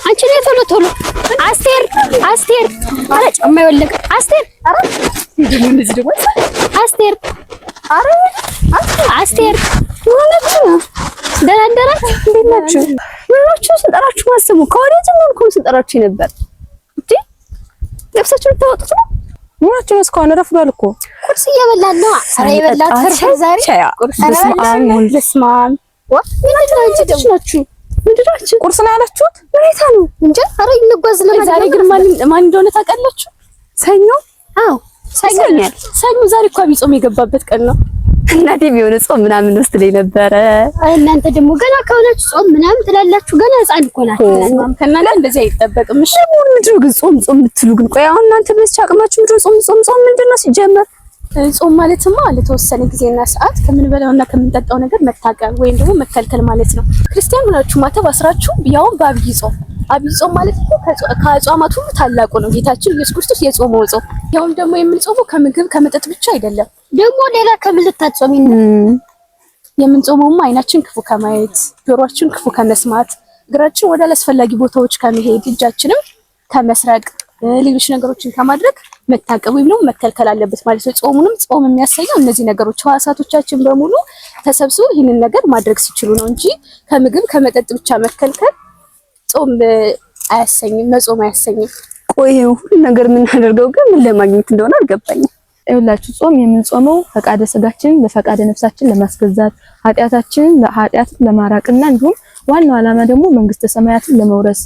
አንቺ ነይ ቶሎ ቶሎ አስቴር አረ ጫማ ይወለቅ አስቴር አረ እንደዚህ ደግሞ አስቴር አረ አስቴር ደህና አደራችሁ እንዴት ናችሁ ምናችሁ ስንጠራችሁ ማሰሙ ከወዲያ ጀምሮ ስንጠራችሁ ነበር እንዴ ልብሳችሁን ተወጡት ነው ምናችሁ እስካሁን ረፍዷል እኮ ቁርስ እየበላን ነው አረ ይበላል ተርፈ ዛሬ ቁርስ ለስማም ምንድነው ናችሁ ምንድናችሁ ቁርስ ነው ያላችሁት ወይታ ነው እንጂ አረ እንጓዝ ለማለት ዛሬ ግን ማን እንደሆነ ታውቃላችሁ ሰኞ አዎ ሰኞ ዛሬ እኮ ቢጾም የገባበት ቀን ነው እናቴ ቢሆን ጾም ምናምን ውስጥ ላይ ነበረ እናንተ ደግሞ ገና ከሆናችሁ ጾም ምናምን ትላላችሁ ገና ህፃን እኮ ናችሁ ከእናንተ እንደዚህ አይጠበቅም እሺ ምንድነው ግን ጾም የምትሉ ግን ቆይ አሁን እናንተ በዚህ አቅማችሁ ምንድነው ጾም ምንድነው ሲጀመር ጾም ማለትማ ለተወሰነ ጊዜና ሰዓት ከምንበላውና ከምንጠጣው ነገር መታቀብ ወይም ደግሞ መከልከል ማለት ነው ክርስቲያን ሆናችሁ ማተብ አስራችሁ ያው በአብይ ጾም ማለት ነው ከአጽዋማት ሁሉ ታላቁ ነው ጌታችን ኢየሱስ ክርስቶስ የጾመው ጾም ያውም ደግሞ የምንጾመው ከምግብ ከመጠጥ ብቻ አይደለም ደግሞ ሌላ ከምልታጾም የምንጾመውም አይናችን ክፉ ከማየት ጆሮአችን ክፉ ከመስማት እግራችን ወደ አላስፈላጊ ቦታዎች ከመሄድ እጃችንም ከመስረቅ ሌሎች ነገሮችን ከማድረግ መታቀብ ወይም ደግሞ መከልከል አለበት ማለት ነው ጾሙንም ጾም የሚያሰየው እነዚህ ነገሮች ህዋሳቶቻችን በሙሉ ተሰብስበው ይህንን ነገር ማድረግ ሲችሉ ነው እንጂ ከምግብ ከመጠጥ ብቻ መከልከል ጾም አያሰኝም መጾም አያሰኝም ቆይ ሁሉ ነገር ምን አደርገው ግን ምን ለማግኘት እንደሆነ አልገባኝም ይኸውላችሁ ጾም የምንጾመው ፈቃደ ስጋችንን ለፈቃደ ነፍሳችን ለማስገዛት ኃጢያታችንን ለኃጢያት ለማራቅና እንዲሁም ዋናው ዓላማ ደግሞ መንግስተ ሰማያትን ለመውረስ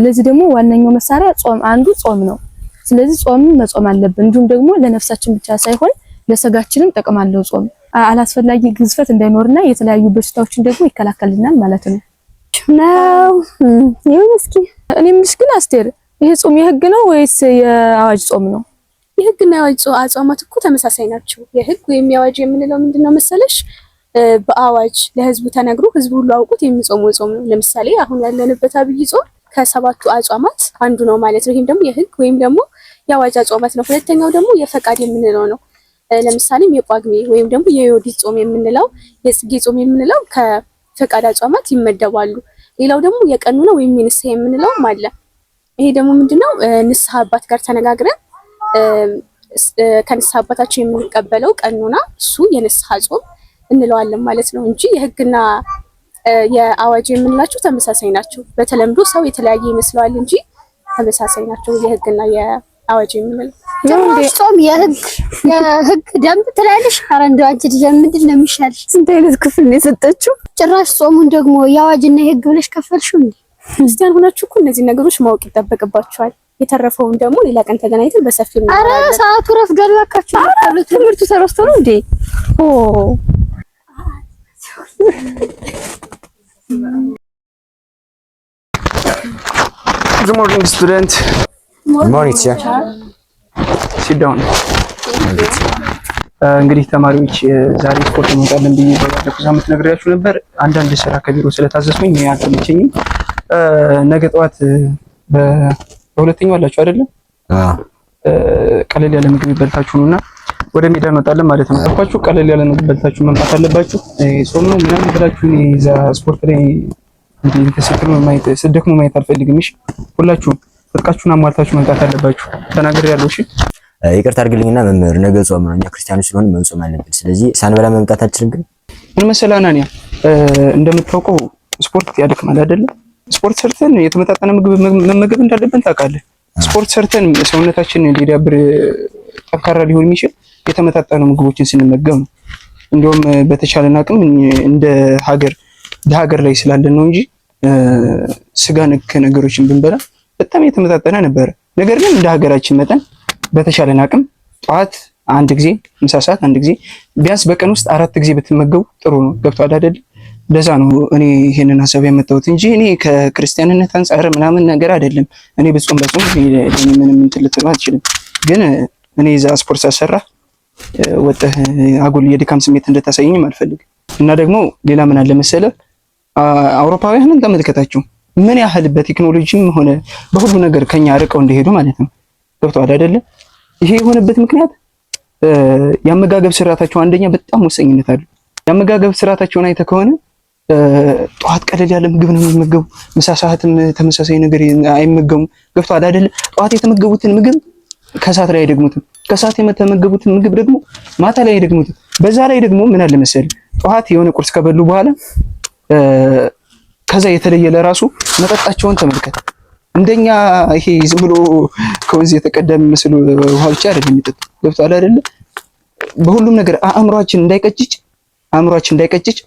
ለዚህ ደግሞ ዋነኛው መሳሪያ ጾም አንዱ ጾም ነው ስለዚህ ጾምን መጾም አለብን እንዲሁም ደግሞ ለነፍሳችን ብቻ ሳይሆን ለስጋችንም ጥቅም አለው ጾም አላስፈላጊ ግዝፈት እንዳይኖርና የተለያዩ በሽታዎችን ደግሞ ይከላከልልናል ማለት ነው ነው ይሁን እስኪ እኔ ምንሽ ግን አስቴር ይሄ ጾም የህግ ነው ወይስ የአዋጅ ጾም ነው የህግና የአዋጅ አጽዋማት እኮ ተመሳሳይ ናቸው የህግ ወይም የአዋጅ የምንለው ምንድነው መሰለሽ በአዋጅ ለህዝቡ ተነግሮ ህዝቡ ሁሉ አውቁት የሚጾመው ጾም ነው ለምሳሌ አሁን ያለንበት አብይ ጾም ከሰባቱ አጽዋማት አንዱ ነው ማለት ነው ይሄም ደግሞ የህግ ወይም ደግሞ የአዋጅ አጽዋማት ነው ሁለተኛው ደግሞ የፈቃድ የምንለው ነው ለምሳሌ የጳጉሜ ወይም ደግሞ የዮዲት ጾም የምንለው የጽጌ ጾም የምንለው ከፈቃድ አጽዋማት ይመደባሉ ሌላው ደግሞ የቀኑና ወይም የንስሐ የምንለው አለ ይሄ ደግሞ ምንድነው ንስሐ አባት ጋር ተነጋግረን ከንስሐ አባታችን የምንቀበለው ቀኑና እሱ የንስሐ ጾም እንለዋለን ማለት ነው እንጂ የህግና የአዋጅ የምንላቸው ተመሳሳይ ናቸው በተለምዶ ሰው የተለያየ ይመስላል እንጂ ተመሳሳይ ናቸው የህግና የአዋጅ የምንለው ጾም የህግ ደንብ ትላለሽ ኧረ እንደው አንቺ ልጅ ምንድነው የሚሻልሽ ስንት አይነት ክፍል ነው የሰጠችው ጭራሽ ጾሙን ደግሞ የአዋጅና የህግ ብለሽ ከፈልሽው እንዴ ክርስቲያን ሆናችሁ እኮ እነዚህ ነገሮች ማወቅ ይጠበቅባችኋል የተረፈውን ደግሞ ሌላ ቀን ተገናኝተን በሰፊው ነው ኧረ ሰዓቱ ረፍዷል እባካችሁ ትምህርቱ ተረስቶ ነው እንዴ Good morning, student. Good morning, teacher. Sit down. እንግዲህ ተማሪዎች ዛሬ ስፖርት እንወጣለን ብዬ ባለፈው ሳምንት ነግሬያችሁ ነበር። አንዳንድ ስራ ከቢሮ ስለታዘዝኩኝ አልተመቸኝም። ነገ ጠዋት በሁለተኛው አላችሁ አይደለም? ቀለል ያለ ምግብ በልታችሁ ነውና ወደ ሜዳ እንወጣለን ማለት ነው። አልኳችሁ ቀለል ያለ ምግብ በልታችሁ መምጣት አለባችሁ። ጾም ነው ምናምን ብላችሁ እዛ ስፖርት ላይ እንዴ ተሰክሩ ማየት ስደክሙ ማየት አልፈልግም። እሺ ሁላችሁም ፍርቃችሁን አሟልታችሁ መምጣት አለባችሁ። ተናግሬያለሁ። እሺ ይቅርታ አድርግልኝና መምህር ነገ ጾም ነው። እኛ ክርስቲያኖች ስለሆነ መጾም አለብን። ስለዚህ ሳንበላ መምጣት አልችልም። ግን ምን መሰለህ አናንያ እንደምታውቀው ስፖርት ያደክማል አይደለ? ስፖርት ሰርተን የተመጣጠነ ምግብ መመገብ እንዳለብን ታውቃለህ። ስፖርት ሰርተን ሰውነታችን ሊዳብር ጠንካራ ሊሆን የሚችል የተመጣጠኑ ምግቦችን ስንመገብ ነው። እንደውም በተቻለን አቅም እንደ ሀገር ላይ ስላለን ነው እንጂ ስጋ ነክ ነገሮችን ብንበላ በጣም የተመጣጠነ ነበር። ነገር ግን እንደ ሀገራችን መጠን በተቻለን አቅም ጠዋት አንድ ጊዜ፣ ምሳ ሰዓት አንድ ጊዜ፣ ቢያንስ በቀን ውስጥ 4 ጊዜ ብትመገቡ ጥሩ ነው። ገብቷል አይደል? ለዛ ነው እኔ ይሄንን ሐሳብ ያመጣሁት እንጂ እኔ ከክርስቲያንነት አንፃር ምናምን ነገር አይደለም። እኔ በጾም ምንም እንትን ልትሉ አትችልም። ግን እኔ እዛ ስፖርት ሳሰራ ወጥተህ አጉል የድካም ስሜት እንድታሳየኝም አልፈልግም። እና ደግሞ ሌላ ምን አለ መሰለህ አውሮፓውያንን ተመልከታችሁ ምን ያህል በቴክኖሎጂም ሆነ በሁሉ ነገር ከኛ ርቀው እንደሄዱ ማለት ነው። ገብቷል አይደለ? ይሄ የሆነበት ምክንያት የአመጋገብ ስርዓታቸው አንደኛ በጣም ወሳኝነት አለው። የአመጋገብ ስርዓታቸውን አይተህ ከሆነ ጠዋት ቀለል ያለ ምግብ ነው የሚመገቡ። ምሳ ሰዓትም ተመሳሳይ ነገር አይመገቡም። ገብቷል አይደለ? ጠዋት የተመገቡትን ምግብ ከሰዓት ላይ አይደግሙትም። ከሰዓት የተመገቡትን ምግብ ደግሞ ማታ ላይ አይደግሙትም። በዛ ላይ ደግሞ ምን አለ መሰለህ ጠዋት የሆነ ቁርስ ከበሉ በኋላ ከዛ የተለየ ለራሱ መጠጣቸውን ተመልከት። እንደኛ ይሄ ዝም ብሎ ከወንዝ የተቀደመ መስሎ ውሃ ብቻ አይደለም የሚጠጡ። ገብቷል አይደለ? በሁሉም ነገር አእምሯችን እንዳይቀጭጭ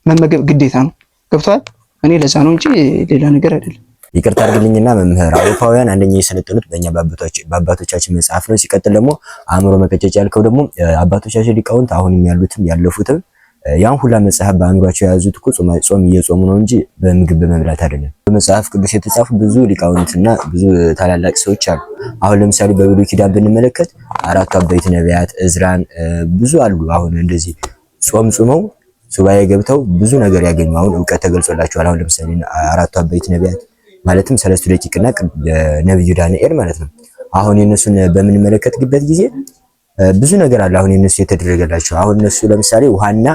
መመገብ ግዴታ ነው። ገብቷል? እኔ ለዛ ነው እንጂ ሌላ ነገር አይደለም። ይቅርታ አድርግልኝና መምህር፣ አውሮፓውያን አንደኛ የሰለጠኑት በእኛ በአባቶቻችን መጽሐፍ ነው። ሲቀጥል ደግሞ አእምሮ መቀጨጭ ያልከው ደግሞ አባቶቻችን ሊቃውንት አሁንም ያሉትም ያለፉትም ያን ሁላ መጽሐፍ በአእምሯቸው የያዙት እኮ ጾም እየጾሙ ነው እንጂ በምግብ በመብላት አይደለም። በመጽሐፍ ቅዱስ የተጻፉ ብዙ ሊቃውንትና ብዙ ታላላቅ ሰዎች አሉ። አሁን ለምሳሌ በብሉይ ኪዳን ብንመለከት አራቱ አበይት ነቢያት እዝራን ብዙ አሉ። አሁን እንደዚህ ጾም ጾመው ሱባኤ ገብተው ብዙ ነገር ያገኙ አሁን ዕውቀት ተገልጾላቸዋል። አሁን ለምሳሌ አራቱ አበይት ነቢያት ማለትም ሰለስቱ ደቂቅና ነብዩ ዳንኤል ማለት ነው። አሁን የነሱን በምንመለከትበት ጊዜ ብዙ ነገር አለ። አሁን የነሱ የተደረገላቸው አሁን እነሱ ለምሳሌ ውሃና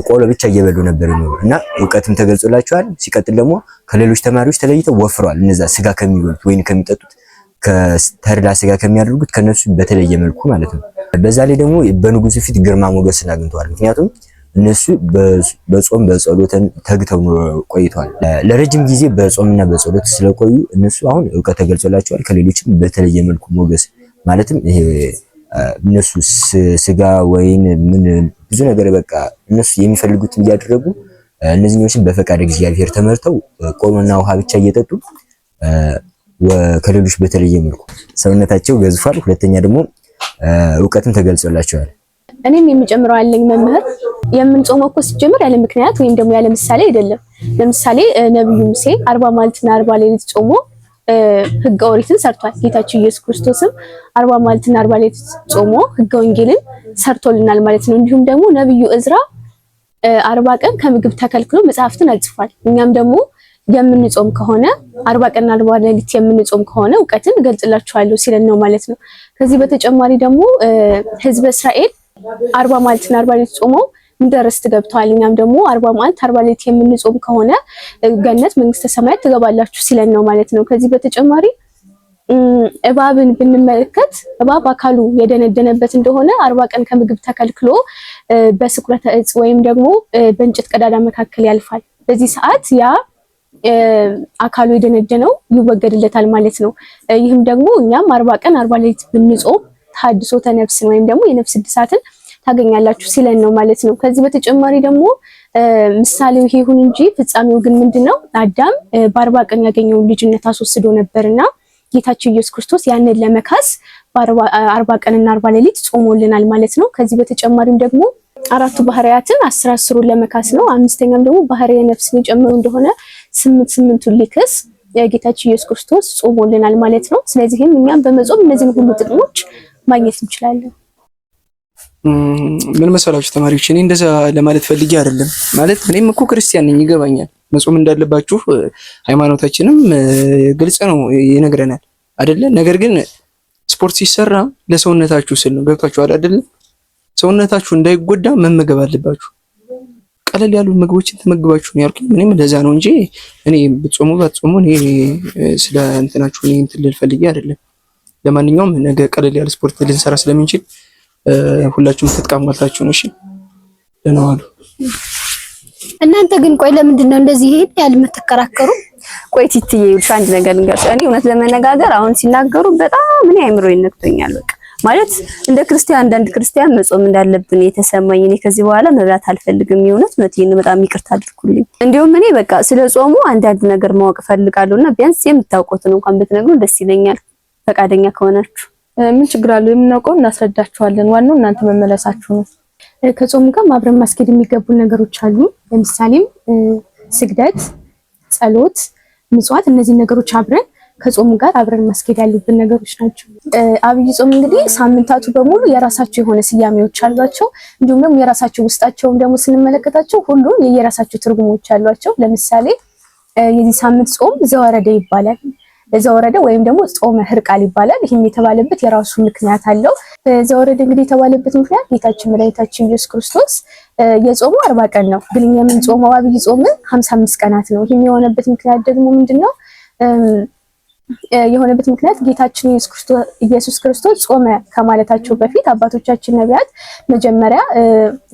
ቆሎ ብቻ እየበሉ ነበር እና ዕውቀትም ተገልጾላቸዋል። ሲቀጥል ደግሞ ከሌሎች ተማሪዎች ተለይተው ወፍረዋል። እነዛ ስጋ ከሚበሉት ወይን ከሚጠጡት ከተድላ ስጋ ከሚያደርጉት ከነሱ በተለየ መልኩ ማለት ነው። በዛ ላይ ደግሞ በንጉሱ ፊት ግርማ ሞገስን አግኝተዋል። ምክንያቱም እነሱ በጾም በጸሎትን ተግተው ቆይተዋል። ለረጅም ጊዜ በጾምና በጸሎት ስለቆዩ እነሱ አሁን ዕውቀት ተገልጾላቸዋል። ከሌሎችም በተለየ መልኩ ሞገስ ማለትም ይሄ እነሱ ስጋ ወይን ምን ብዙ ነገር በቃ እነሱ የሚፈልጉትን እያደረጉ እነዚህኞችን በፈቃድ እግዚአብሔር ተመርተው ቆሎና ውሃ ብቻ እየጠጡ ከሌሎች በተለየ መልኩ ሰውነታቸው ገዝፏል። ሁለተኛ ደግሞ ዕውቀትም ተገልጾላቸዋል። እኔም የሚጨምረው አለኝ መምህር። የምንጾመው እኮ ሲጀምር ያለ ምክንያት ወይም ደግሞ ያለ ምሳሌ አይደለም። ለምሳሌ ነብዩ ሙሴ 40 መዓልትና 40 ሌሊት ጾሞ ሕገ ኦሪትን ሰርቷል። ጌታችን ኢየሱስ ክርስቶስም 40 መዓልትና 40 ሌሊት ጾሞ ሕገ ወንጌልን ሰርቶልናል ማለት ነው። እንዲሁም ደግሞ ነብዩ እዝራ 40 ቀን ከምግብ ተከልክሎ መጽሐፍትን አጽፏል። እኛም ደግሞ የምንጾም ከሆነ 40 ቀንና 40 ሌሊት የምንጾም ከሆነ ዕውቀትን እገልጽላችኋለሁ ሲለን ነው ማለት ነው። ከዚህ በተጨማሪ ደግሞ ሕዝበ እስራኤል 40 መዓልትና 40 ሌሊት ጾመው ምድረ ርስት ገብተዋል። እኛም ደግሞ 40 መዓልት 40 ሌሊት የምንጾም ከሆነ ገነት መንግስተ ሰማያት ትገባላችሁ ሲለን ነው ማለት ነው። ከዚህ በተጨማሪ እባብን ብንመለከት እባብ አካሉ የደነደነበት እንደሆነ 40 ቀን ከምግብ ተከልክሎ በስኩረተ እጽ ወይም ደግሞ በእንጨት ቀዳዳ መካከል ያልፋል። በዚህ ሰዓት ያ አካሉ የደነደነው ይወገድለታል ማለት ነው። ይህም ደግሞ እኛም 40 ቀን 40 ሌሊት ብንጾም ተሐድሶተ ነፍስን ወይም ደግሞ የነፍስ እድሳትን ታገኛላችሁ ሲለን ነው ማለት ነው። ከዚህ በተጨማሪ ደግሞ ምሳሌው ይሄ ይሁን እንጂ ፍጻሜው ግን ምንድነው? አዳም በ40 ቀን ያገኘውን ልጅነት አስወስዶ ነበርና ጌታችን ኢየሱስ ክርስቶስ ያንን ለመካስ በ40 ቀንና 40 ሌሊት ጾሞልናል ማለት ነው። ከዚህ በተጨማሪም ደግሞ አራቱ ባህሪያትን 10 ለመካስ ነው። አምስተኛም ደግሞ ባህሪየ ነፍስን የጨመሩ እንደሆነ 8ቱን ሊክስ ጌታችን ኢየሱስ ክርስቶስ ጾሞልናል ማለት ነው። ስለዚህም እኛም በመጾም እነዚህን ሁሉ ጥቅሞች ማግኘት እንችላለን። ምን መሰላችሁ ተማሪዎች፣ እኔ እንደዛ ለማለት ፈልጌ አይደለም። ማለት እኔም እኮ ክርስቲያን ነኝ፣ ይገባኛል። መጾም እንዳለባችሁ ሃይማኖታችንም ግልጽ ነው ይነግረናል አይደለ? ነገር ግን ስፖርት ሲሰራ ለሰውነታችሁ ስል ነው። ገብታችኋል አይደለ? ሰውነታችሁ እንዳይጎዳ መመገብ አለባችሁ። ቀለል ያሉ ምግቦችን ተመግባችሁ ነው ያልኩኝ። እኔም ለዛ ነው እንጂ እኔ ብትጾሙ ባትጾሙ እኔ ስለ እንትናችሁ እኔ እንትን ልል ፈልጌ አይደለም። ለማንኛውም ነገ ቀለል ያለ ስፖርት ልንሰራ ስለምንችል ሁላችሁም ትጥቃማላችሁ ነው። እሺ ደህና ዋሉ። እናንተ ግን ቆይ ለምንድን ነው እንደዚህ ይሄን ያህል የምትከራከሩ? ቆይ ትትዬ አንድ ነገር ልንገርሽ። እኔ እውነት ለመነጋገር አሁን ሲናገሩ በጣም እኔ አይምሮ ይነክቶኛል። በቃ ማለት እንደ ክርስቲያን አንዳንድ ክርስቲያን መጾም እንዳለብን የተሰማኝ እኔ ከዚህ በኋላ መብላት አልፈልግም። የእውነት ነው። በጣም ይቅርታ አድርጉልኝ። እንዲሁም እኔ በቃ ስለ ጾሙ አንዳንድ ነገር ማወቅ ፈልጋለሁና ቢያንስ የምታውቁትን እንኳን ብትነግሩ ደስ ይለኛል ፈቃደኛ ከሆናችሁ። ምን ችግር አለው? የምናውቀው እናስረዳችኋለን። ዋናው እናንተ መመለሳችሁ ነው። ከጾሙ ጋር አብረን ማስኬድ የሚገቡ ነገሮች አሉ። ለምሳሌም ስግደት፣ ጸሎት፣ ምጽዋት፣ እነዚህ ነገሮች አብረን ከጾሙ ጋር አብረን ማስኬድ ያሉብን ነገሮች ናቸው። አብይ ጾም እንግዲህ ሳምንታቱ በሙሉ የራሳቸው የሆነ ስያሜዎች አሏቸው። እንዲሁም ደግሞ የራሳቸው ውስጣቸውም ደግሞ ስንመለከታቸው ሁሉም የየራሳቸው ትርጉሞች አሏቸው። ለምሳሌ የዚህ ሳምንት ጾም ዘወረደ ይባላል። ዘወረደ ወይም ደግሞ ጾመ ሕርቃል ይባላል። ይህም የተባለበት የራሱ ምክንያት አለው። ዘወረደ እንግዲህ የተባለበት ምክንያት ጌታችን መድኃኒታችን ኢየሱስ ክርስቶስ የጾሙ 40 ቀን ነው፣ ግን እኛ የምንጾመው አብይ ጾምን 55 ቀናት ነው። ይህም የሆነበት ምክንያት ደግሞ ምንድነው? የሆነበት ምክንያት ጌታችን ኢየሱስ ክርስቶስ ጾመ ከማለታቸው በፊት አባቶቻችን ነቢያት መጀመሪያ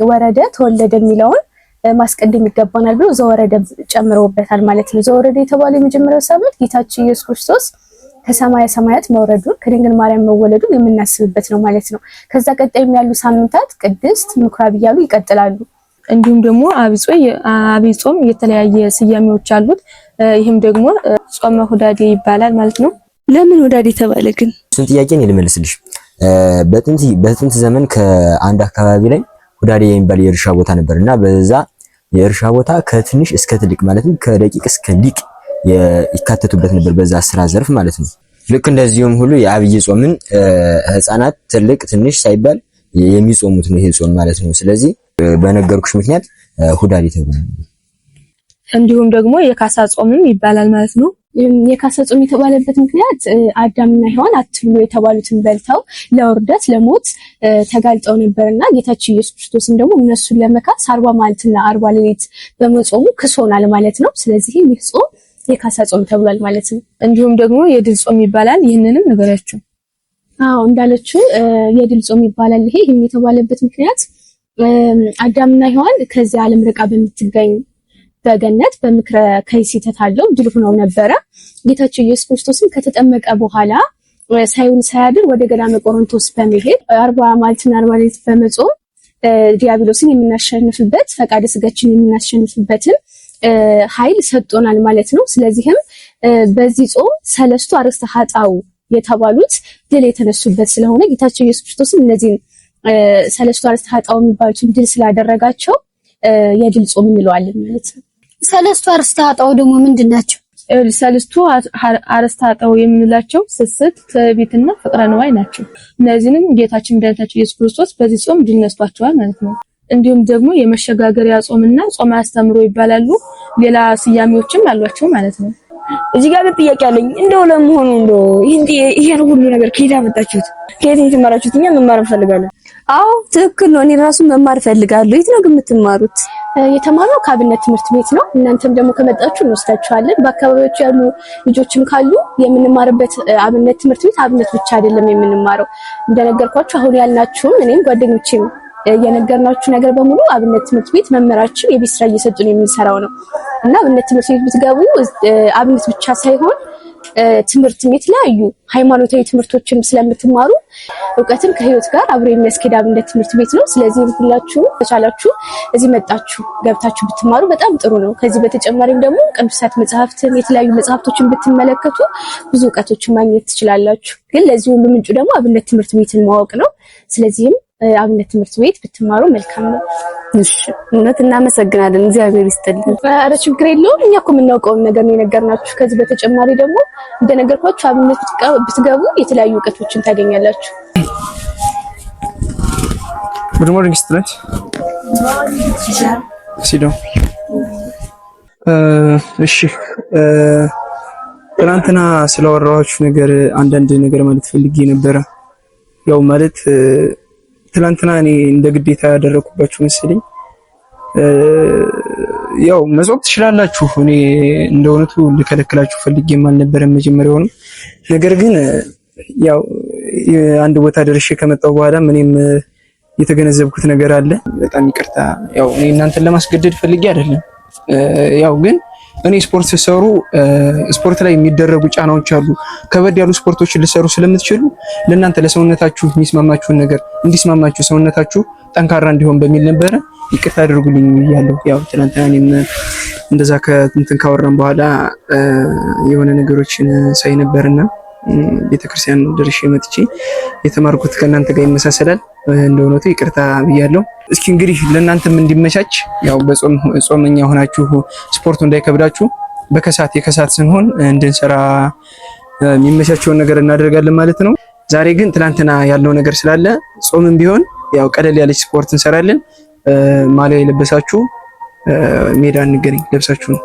ወረደ ተወለደ የሚለውን ማስቀደም ይገባናል ብሎ ዘወረደ ጨምረውበታል ማለት ነው። ዘወረደ የተባለው የመጀመሪያው ሳምንት ጌታችን ኢየሱስ ክርስቶስ ከሰማየ ሰማያት መውረዱን ከድንግል ማርያም መወለዱን የምናስብበት ነው ማለት ነው። ከዛ ቀጣይም ያሉ ሳምንታት ቅድስት፣ ምኩራብ እያሉ ይቀጥላሉ። እንዲሁም ደግሞ አብይ ጾም የተለያየ ስያሜዎች አሉት። ይህም ደግሞ ጾመ ሁዳዴ ይባላል ማለት ነው። ለምን ሁዳዴ ተባለ ግን? እሱን ጥያቄ እኔ ልመልስልሽ። በጥንት ዘመን ከአንድ አካባቢ ላይ ሁዳዴ የሚባል የእርሻ ቦታ ነበርና በዛ የእርሻ ቦታ ከትንሽ እስከ ትልቅ ማለትም ከደቂቅ እስከ ሊቅ ይካተቱበት ነበር፣ በዛ ስራ ዘርፍ ማለት ነው። ልክ እንደዚሁም ሁሉ የአብይ ጾምን ህፃናት ትልቅ ትንሽ ሳይባል የሚጾሙት ነው ይሄ ጾም ማለት ነው። ስለዚህ በነገርኩሽ ምክንያት ሁዳዴ ተብሏል። እንዲሁም ደግሞ የካሳ ጾምም ይባላል ማለት ነው። የካሳ ጾም የተባለበት ምክንያት አዳምና ሔዋን አትብሉ የተባሉትን በልተው ለውርደት ለሞት ተጋልጠው ነበርና ጌታችን ኢየሱስ ክርስቶስም ደግሞ እነሱን ለመካስ 40 መዓልትና 40 ሌሊት በመጾሙ ክሶናል ማለት ነው። ስለዚህ ይህ ጾም የካሳ ጾም ተብሏል ማለት ነው። እንዲሁም ደግሞ የድል ጾም ይባላል። ይህንንም ነገራችሁ። አዎ እንዳለችው የድል ጾም ይባላል። ይሄም የተባለበት ምክንያት አዳምና ሔዋን ከዚህ ዓለም ርቃ በምትገኝ በገነት በምክረ ከይሲ ተታለው ድል ሆነው ነበረ። ጌታችን ኢየሱስ ክርስቶስም ከተጠመቀ በኋላ ሳይውል ሳያድር ወደ ገዳመ ቆሮንቶስ በመሄድ 40 መዓልትና 40 ሌሊት በመጾም ዲያብሎስን የምናሸንፍበት ፈቃደ ስጋችን የምናሸንፍበትን ኃይል ሰጥቶናል ማለት ነው። ስለዚህም በዚህ ጾም ሰለስቱ አርእስተ ኃጣውእ የተባሉት ድል የተነሱበት ስለሆነ ጌታችን ኢየሱስ ክርስቶስም እነዚህን ሰለስቱ አርእስተ ኃጣውእ የሚባሉትን ድል ስላደረጋቸው የድል ጾም እንለዋለን ማለት ነው። ሰለስቱ አርእስተ ኃጣውእ ደግሞ ምንድን ናቸው? ሰለስቱ አርእስተ ኃጣውእ የምንላቸው ስስት፣ ትዕቢትና ፍቅረ ነዋይ ናቸው። እነዚህንም ጌታችን መድኃኒታችን ኢየሱስ ክርስቶስ በዚህ ጾም ድል ነስቷቸዋል ማለት ነው። እንዲሁም ደግሞ የመሸጋገሪያ ጾምና ጾመ አስተምሮ ይባላሉ። ሌላ ስያሜዎችም አሏቸው ማለት ነው። እዚህ ጋር ጥያቄ አለኝ። እንደው ለመሆኑ እንደው ይሄን ሁሉ ነገር ከየት አመጣችሁት? ከየት የተማራችሁት? እኛ መማር እንፈልጋለን። አዎ ትክክል ነው። እኔ ራሱ መማር ፈልጋለሁ። የት ነው ግን የምትማሩት? የተማረው ከአብነት ትምህርት ቤት ነው። እናንተም ደግሞ ከመጣችሁ እንወስዳችኋለን። በአካባቢያችሁ ያሉ ልጆችም ካሉ የምንማርበት አብነት ትምህርት ቤት አብነት ብቻ አይደለም የምንማረው። እንደነገርኳችሁ አሁን ያልናችሁም እኔም ጓደኞቼም የነገርናችሁ ነገር በሙሉ አብነት ትምህርት ቤት መምህራችን የቤት ስራ እየሰጡን የምንሰራው ነው እና አብነት ትምህርት ቤት ብትገቡ አብነት ብቻ ሳይሆን ትምህርትም የተለያዩ ሃይማኖታዊ ትምህርቶችን ስለምትማሩ እውቀትን ከህይወት ጋር አብሮ የሚያስኬድ አብነት ትምህርት ቤት ነው። ስለዚህ ሁላችሁ ተቻላችሁ እዚህ መጣችሁ ገብታችሁ ብትማሩ በጣም ጥሩ ነው። ከዚህ በተጨማሪም ደግሞ ቅዱሳት መጽሐፍትን የተለያዩ መጽሐፍቶችን ብትመለከቱ ብዙ እውቀቶችን ማግኘት ትችላላችሁ። ግን ለዚህ ሁሉ ምንጩ ደግሞ አብነት ትምህርት ቤትን ማወቅ ነው። ስለዚህም አብነት ትምህርት ቤት ብትማሩ መልካም ነው። እሺ እውነት እናመሰግናለን። እግዚአብሔር ይስጥልን። ኧረ ችግር የለውም። እኛ እኮ የምናውቀውን ነገር ነው የነገርናችሁ። ከዚህ በተጨማሪ ደግሞ እንደነገርኳችሁ አብነት ብትገቡ የተለያዩ እውቀቶችን ታገኛላችሁ። Good morning, students. Sit down. እሺ ትናንትና ስላወራኋችሁ ነገር አንዳንድ ነገር ማለት ፈልጌ ነበረ። ያው ማለት ትናንትና እኔ እንደ ግዴታ ያደረኩባችሁ መሰለኝ። ያው መጾም ትችላላችሁ። እኔ እንደውነቱ ልከለክላችሁ ፈልጌም አልነበረም መጀመሪያውንም። ነገር ግን ያው አንድ ቦታ ደርሼ ከመጣሁ በኋላ እኔም የተገነዘብኩት ነገር አለ። በጣም ይቅርታ። ያው እኔ እናንተን ለማስገደድ ፈልጌ አይደለም። ያው ግን እኔ ስፖርት ሲሰሩ ስፖርት ላይ የሚደረጉ ጫናዎች አሉ። ከበድ ያሉ ስፖርቶችን ልሰሩ ስለምትችሉ ለእናንተ ለሰውነታችሁ የሚስማማችሁን ነገር እንዲስማማችሁ ሰውነታችሁ ጠንካራ እንዲሆን በሚል ነበረ። ይቅርታ አድርጉልኝ ብያለሁ። ያው ትናንትና እኔም እንደዛ ከእንትን ካወራን በኋላ የሆነ ነገሮችን ሳይ ነበርና ቤተክርስቲያን ደርሼ መጥቼ የተማርኩት ከእናንተ ጋር ይመሳሰላል። እንደውነቱ ይቅርታ ብያለሁ። እስኪ እንግዲህ ለእናንተም እንዲመቻች ያው ጾመኛ ሆናችሁ ስፖርቱ እንዳይከብዳችሁ የከሳት ስንሆን እንድንሰራ የሚመቻቸውን ነገር እናደርጋለን ማለት ነው። ዛሬ ግን ትናንትና ያለው ነገር ስላለ ጾምም ቢሆን ያው ቀለል ያለች ስፖርት እንሰራለን። ማሊያ የለበሳችሁ ሜዳ እንገናኝ ለብሳችሁ ነው